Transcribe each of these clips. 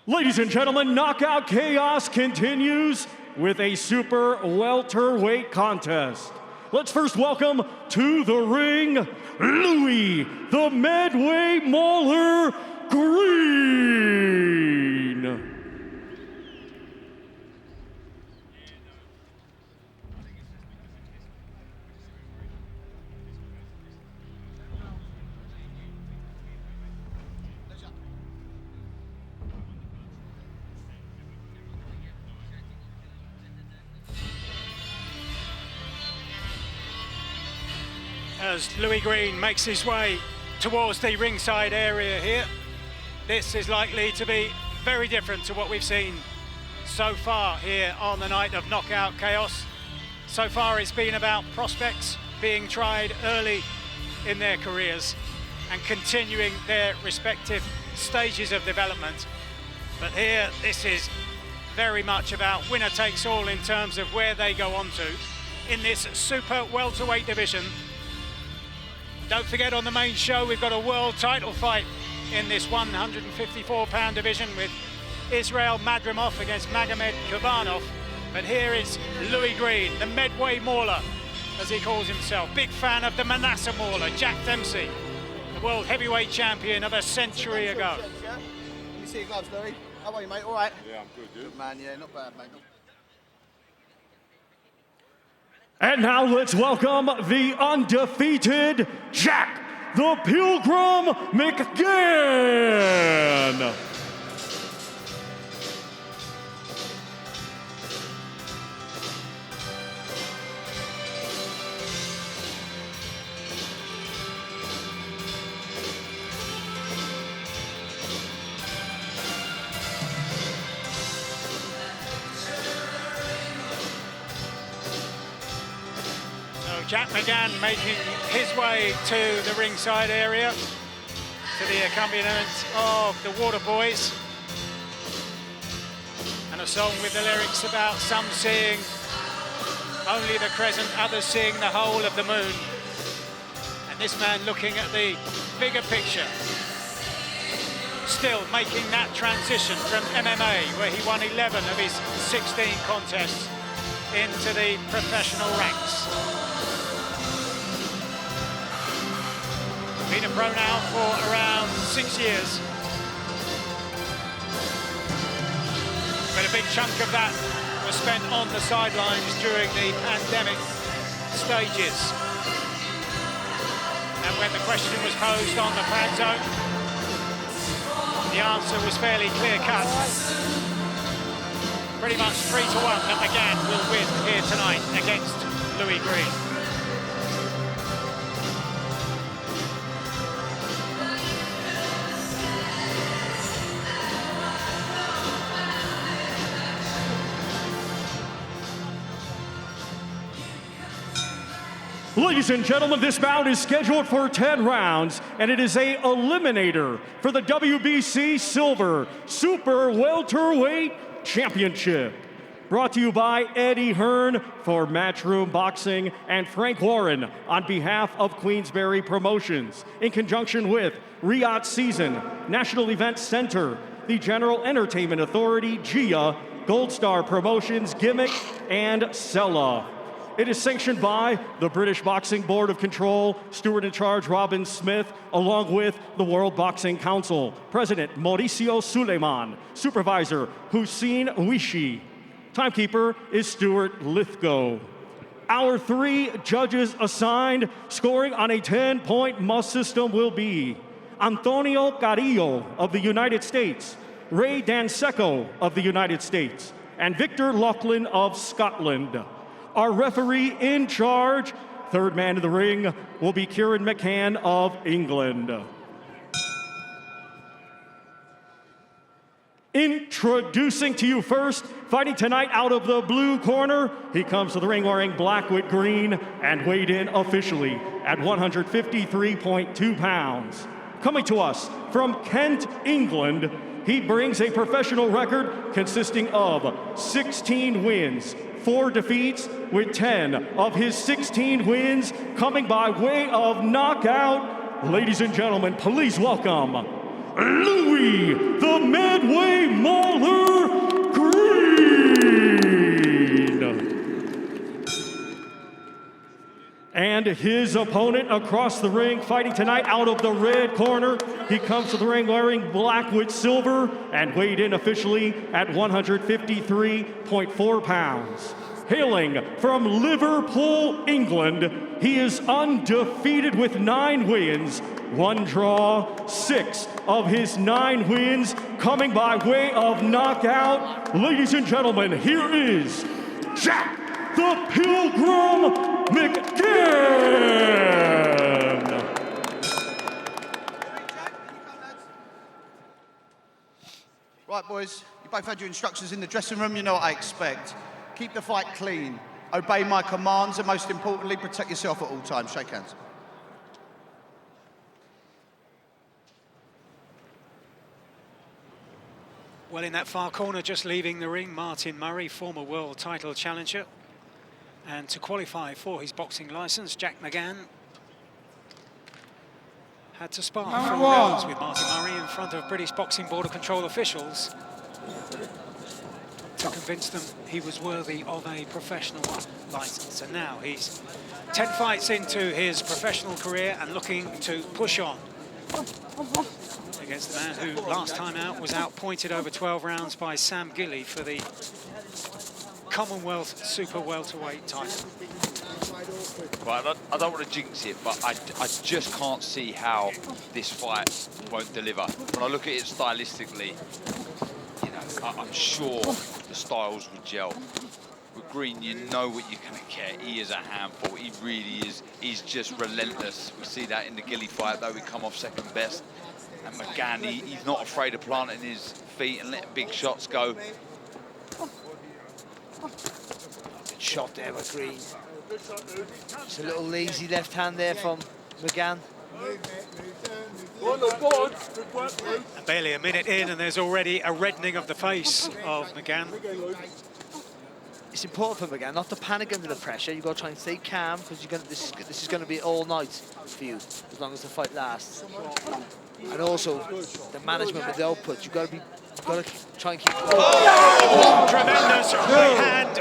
Ladies and gentlemen, Knockout Chaos continues with a super welterweight contest. Let's first welcome to the ring, Louis the Medway Mauler Green. As Louis Green makes his way towards the ringside area here, this is likely to be very different to what we've seen so far here on the night of Knockout Chaos. So far it's been about prospects being tried early in their careers and continuing their respective stages of development. But here this is very much about winner takes all in terms of where they go on to in this super welterweight division. Don't forget, on the main show, we've got a world title fight in this 154-pound division with Israel Madrimov against Magomed Kubanov. But here is Louis Green, the Medway Mauler, as he calls himself. Big fan of the Manasseh Mauler, Jack Dempsey, the world heavyweight champion of a century ago. Let me see your gloves, Louis. How are you, mate? All right? Yeah, I'm good, dude. Good man, yeah, not bad, mate. And now let's welcome the undefeated Jack the Pilgrim Mcgann. Jack Mcgann making his way to the ringside area to the accompaniment of the Waterboys, and a song with the lyrics about some seeing only the crescent, others seeing the whole of the moon. And this man looking at the bigger picture, still making that transition from MMA, where he won 11 of his 16 contests, into the professional ranks. Been a pro now for around 6 years. But a big chunk of that was spent on the sidelines during the pandemic stages. And when the question was posed on the Flag Zone, the answer was fairly clear-cut. Pretty much 3-1 that Mcgann will win here tonight against Louis Green. Ladies and gentlemen, this bout is scheduled for 10 rounds, and it is a eliminator for the WBC Silver Super Welterweight Championship. Brought to you by Eddie Hearn for Matchroom Boxing and Frank Warren on behalf of Queensberry Promotions, in conjunction with Riyadh Season, National Event Center, the General Entertainment Authority, GIA, Gold Star Promotions, Gimmick, and Sella. It is sanctioned by the British Boxing Board of Control, Steward in Charge Robin Smith, along with the World Boxing Council, President Mauricio Suleiman, Supervisor Hussein Wishi. Timekeeper is Stuart Lithgow. Our 3 judges assigned, scoring on a 10-point must system, will be Antonio Carrillo of the United States, Ray Danseco of the United States, and Victor Laughlin of Scotland. Our referee in charge, third man in the ring, will be Kieran McCann of England. Introducing to you first, fighting tonight out of the blue corner, he comes to the ring wearing black with green and weighed in officially at 153.2 pounds. Coming to us from Kent, England, he brings a professional record consisting of 16 wins, 4 defeats, with 10 of his 16 wins coming by way of knockout. Ladies and gentlemen, please welcome Louis the Medway Mauler Green. And his opponent across the ring, fighting tonight out of the red corner. He comes to the ring wearing black with silver and weighed in officially at 153.4 pounds. Hailing from Liverpool, England, he is undefeated with 9 wins, 1 draw, 6 of his 9 wins coming by way of knockout. Ladies and gentlemen, here is Jack the Pilgrim Mcgann. Right, boys, you both had your instructions in the dressing room. You know what I expect. Keep the fight clean, obey my commands, and most importantly, protect yourself at all times. Shake hands. Well, in that far corner, just leaving the ring, Martin Murray, former world title challenger. And to qualify for his boxing license, Jack Mcgann had to spar 4 rounds with Martin Murray in front of British Boxing Board of Control officials to convince them he was worthy of a professional license. And now he's 10 fights into his professional career and looking to push on against the man who last time out was outpointed over 12 rounds by Sam Gilley for the Commonwealth Super Welterweight title. Right, I don't want to jinx it, but I just can't see how this fight won't deliver. When I look at it stylistically, you know, I'm sure the styles would gel. With Green, you know what you're going to get. He is a handful. He really is. He's just relentless. We see that in the Gilley fight, though. We come off second best. And Mcgann, he's not afraid of planting his feet and letting big shots go. Good shot there with Green. Just a little lazy left hand there from Mcgann. Barely a minute in and there's already a reddening of the face of Mcgann. It's important for Mcgann not to panic under the pressure. You've got to try and stay calm because this is going to be all night for you as long as the fight lasts. And also the management with the output. You've got to try and keep. Tremendous right hand.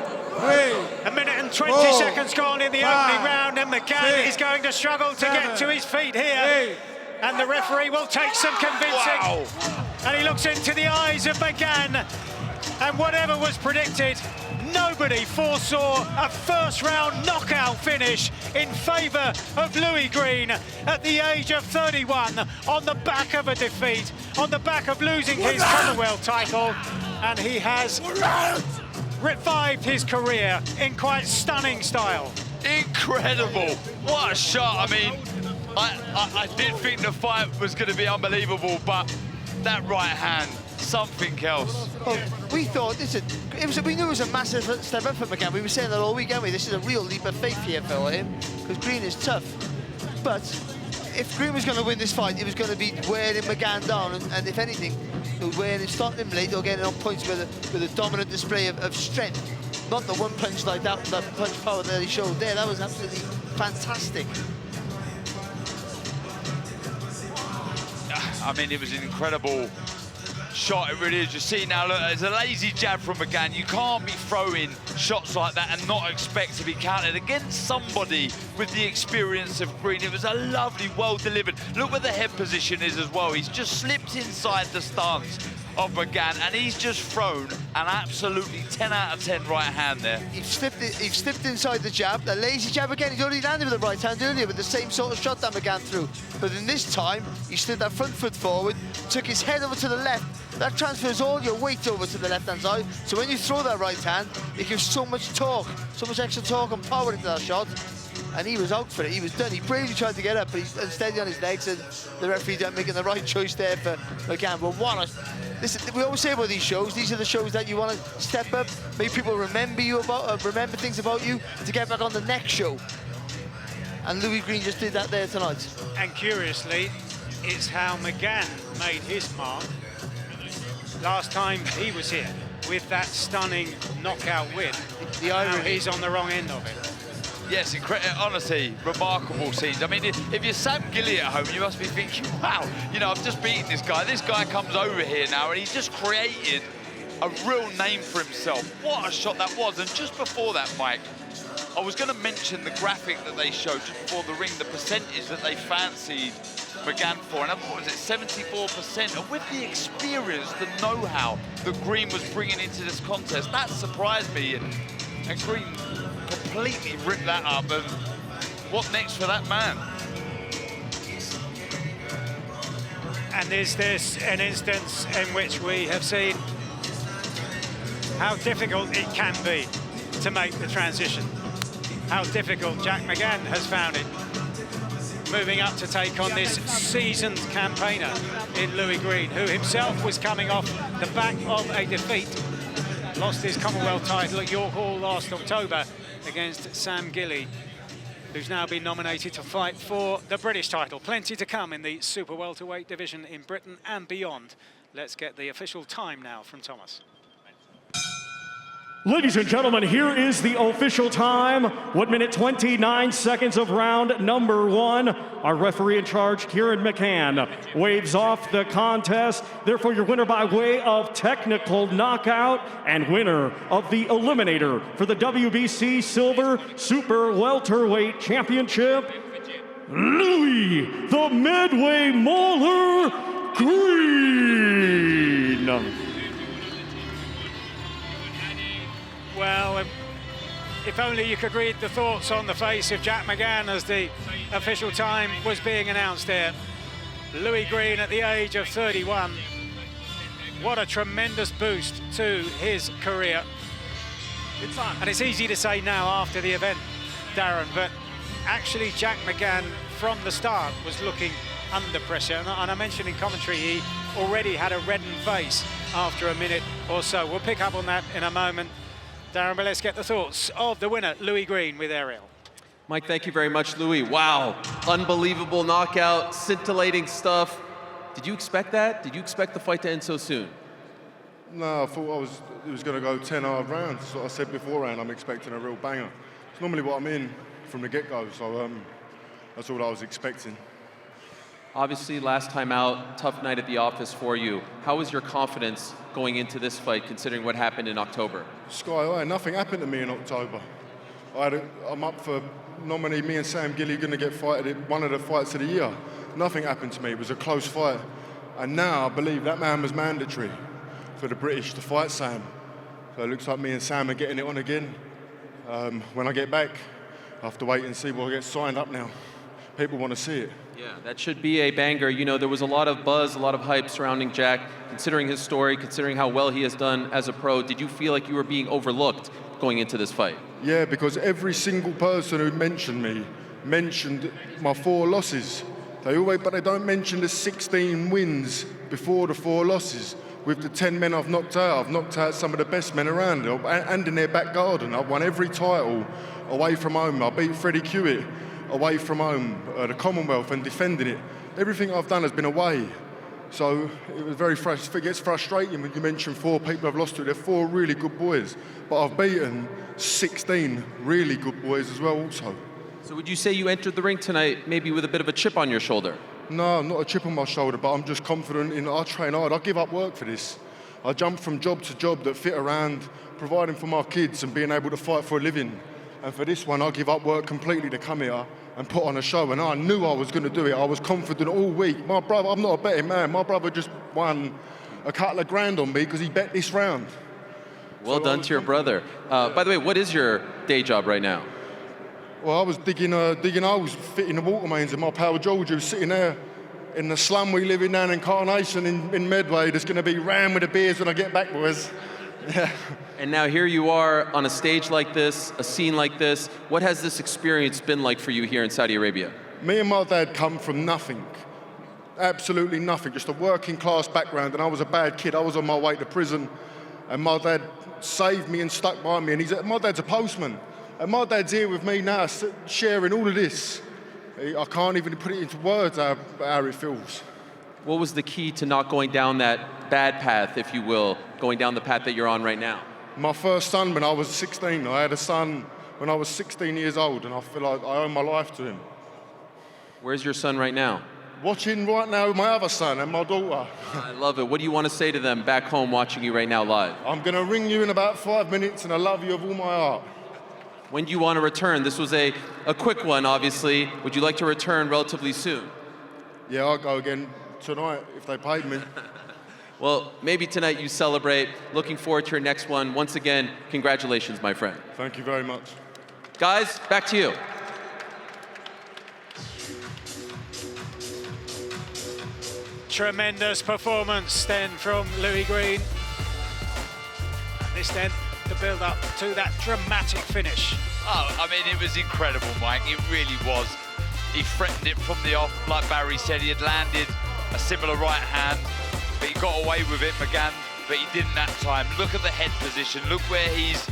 A minute and 20 seconds gone in the opening round, and Mcgann is going to struggle to get to his feet here. And the referee will take some convincing. And he looks into the eyes of Mcgann. And whatever was predicted, nobody foresaw a first-round knockout finish in favour of Louis Green at the age of 31 on the back of a defeat, on the back of losing his Commonwealth title, and he has revived his career in quite stunning style. Incredible! What a shot! I mean, I did think the fight was going to be unbelievable, but that right hand, something else. Well, we thought we knew it was a massive step up for Mcgann. We were saying that all weekend. This is a real leap of faith here for him because Green is tough. But if Green was going to win this fight, it was going to be wearing Mcgann down, and if anything, wearing him, starting him late or getting on points with a dominant display of strength. Not the one punch like that punch power that he showed there. That was absolutely fantastic. I mean, it was an incredible shot, it really is. You see now, look, there's a lazy jab from Mcgann. You can't be throwing shots like that and not expect to be counted against somebody with the experience of Green. It was a lovely, well delivered. Look where the head position is as well. He's just slipped inside the stance of Mcgann, and he's just thrown an absolutely 10 out of 10 right hand there. He slipped inside the jab, the lazy jab again. He'd already landed with the right hand earlier with the same sort of shot that Mcgann threw. But in this time, he slid that front foot forward, took his head over to the left. That transfers all your weight over to the left-hand side. So when you throw that right hand, it gives so much torque, so much extra torque and power into that shot. And he was out for it. He was done. He bravely tried to get up, but he's unsteady on his legs, and the referee making the right choice there for Mcgann. But listen, we always say about these shows, these are the shows that you want to step up, make people remember things about you to get back on the next show. And Louis Green just did that there tonight. And curiously, it's how Mcgann made his mark last time he was here with that stunning knockout win. The irony. Now he's on the wrong end of it. Yes, honestly, remarkable scenes. I mean, if you're Sam Gilly at home, you must be thinking, wow, you know, I've just beaten this guy. This guy comes over here now, and he's just created a real name for himself. What a shot that was. And just before that, Mike, I was going to mention the graphic that they showed just before the ring, the percentage that they fancied Mcgann for, and what was it, 74%? And with the experience, the know-how that Green was bringing into this contest, that surprised me. And Green completely ripped that up. And what next for that man? And is this an instance in which we have seen how difficult it can be to make the transition? How difficult Jack Mcgann has found it, moving up to take on this seasoned campaigner in Louis Green, who himself was coming off the back of a defeat. Lost his Commonwealth title at York Hall last October against Sam Gilly, who's now been nominated to fight for the British title. Plenty to come in the super welterweight division in Britain and beyond. Let's get the official time now from Thomas. Ladies and gentlemen, here is the official time. 1 minute, 29 seconds of round number 1. Our referee in charge, Kieran McCann, waves off the contest. Therefore, your winner by way of technical knockout and winner of the Eliminator for the WBC Silver Super Welterweight Championship, Louis the Medway Mauler Green. Well, if only you could read the thoughts on the face of Jack Mcgann as the official time was being announced there. Louis Green at the age of 31. What a tremendous boost to his career. And it's easy to say now after the event, Darren, but actually Jack Mcgann from the start was looking under pressure. And I mentioned in commentary he already had a reddened face after a minute or so. We'll pick up on that in a moment. Darren, but let's get the thoughts of the winner, Louis Green, with Ariel. Mike, thank you very much, Louis. Wow, unbelievable knockout, scintillating stuff. Did you expect that? Did you expect the fight to end so soon? No, I thought it was going to go 10 hard rounds. That's what I said beforehand. I'm expecting a real banger. It's normally what I'm in from the get-go, so that's all I was expecting. Obviously, last time out, tough night at the office for you. How was your confidence going into this fight, considering what happened in October? Sky high. Nothing happened to me in October. I'm up for nominee. Me and Sam Gilly going to get fighted at one of the fights of the year. Nothing happened to me. It was a close fight. And now I believe that man was mandatory for the British to fight Sam. So it looks like me and Sam are getting it on again. When I get back, I have to wait and see what gets signed up now. People want to see it. Yeah, that should be a banger. You know, there was a lot of buzz, a lot of hype surrounding Jack, considering his story, considering how well he has done as a pro. Did you feel like you were being overlooked going into this fight? Yeah, because every single person who mentioned me mentioned my 4 losses. But they don't mention the 16 wins before the 4 losses. With the 10 men I've knocked out some of the best men around and in their back garden. I've won every title away from home. I beat Freddie Hewitt away from home, the Commonwealth, and defending it. Everything I've done has been away. So it was it gets frustrating when you mention 4 people I've lost to. They're 4 really good boys, but I've beaten 16 really good boys as well also. So would you say you entered the ring tonight maybe with a bit of a chip on your shoulder? No, not a chip on my shoulder, but I'm just confident in I train hard. I give up work for this. I jump from job to job that fit around providing for my kids and being able to fight for a living. And for this one, I give up work completely to come here and put on a show. And I knew I was going to do it. I was confident all week. My brother, I'm not a betting man. My brother just won a couple of grand on me because he bet this round. Well done to your brother. By the way, what is your day job right now? Well, I was digging holes, fitting the water mains, and my pal George, who's sitting there in the slum we live in down in Carnation in Medway, that's going to be rammed with the beers when I get back, boys. Yeah. And now here you are on a stage like this, a scene like this. What has this experience been like for you here in Saudi Arabia? Me and my dad come from nothing, absolutely nothing, just a working class background, and I was a bad kid. I was on my way to prison, and my dad saved me and stuck by me, and my dad's a postman, and my dad's here with me now, sharing all of this. I can't even put it into words how it feels. What was the key to not going down that bad path, if you will, going down the path that you're on right now? My first son when I was 16, I had a son when I was 16 years old, and I feel like I owe my life to him. Where's your son right now? Watching right now with my other son and my daughter. I love it. What do you want to say to them back home watching you right now live? I'm going to ring you in about 5 minutes, and I love you with all my heart. When do you want to return? This was a quick one, obviously. Would you like to return relatively soon? Yeah, I'll go again tonight if they paid me. Well, maybe tonight you celebrate. Looking forward to your next one. Once again, congratulations, my friend. Thank you very much. Guys, back to you. Tremendous performance then from Louis Green. And this then, the build-up to that dramatic finish. Oh, I mean, it was incredible, Mike. It really was. He threatened it from the off, like Barry said. He had landed a similar right hand, but he got away with it, Mcgann, but he didn't that time. Look at the head position. Look where he's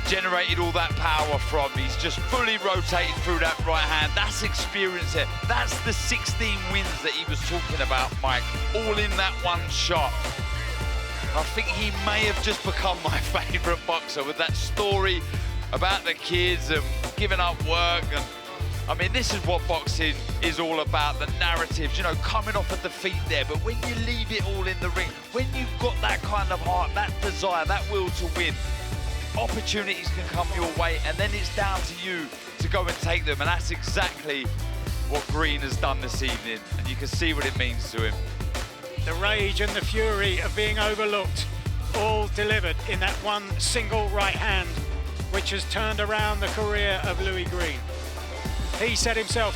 generated all that power from. He's just fully rotated through that right hand. That's experience there. That's the 16 wins that he was talking about, Mike, all in that one shot. I think he may have just become my favourite boxer with that story about the kids and giving up work. And I mean, this is what boxing is all about, the narratives, you know, coming off a defeat there. But when you leave it all in the ring, when you've got that kind of heart, that desire, that will to win, opportunities can come your way, and then it's down to you to go and take them. And that's exactly what Green has done this evening. And you can see what it means to him. The rage and the fury of being overlooked, all delivered in that one single right hand, which has turned around the career of Louis Green. He said himself,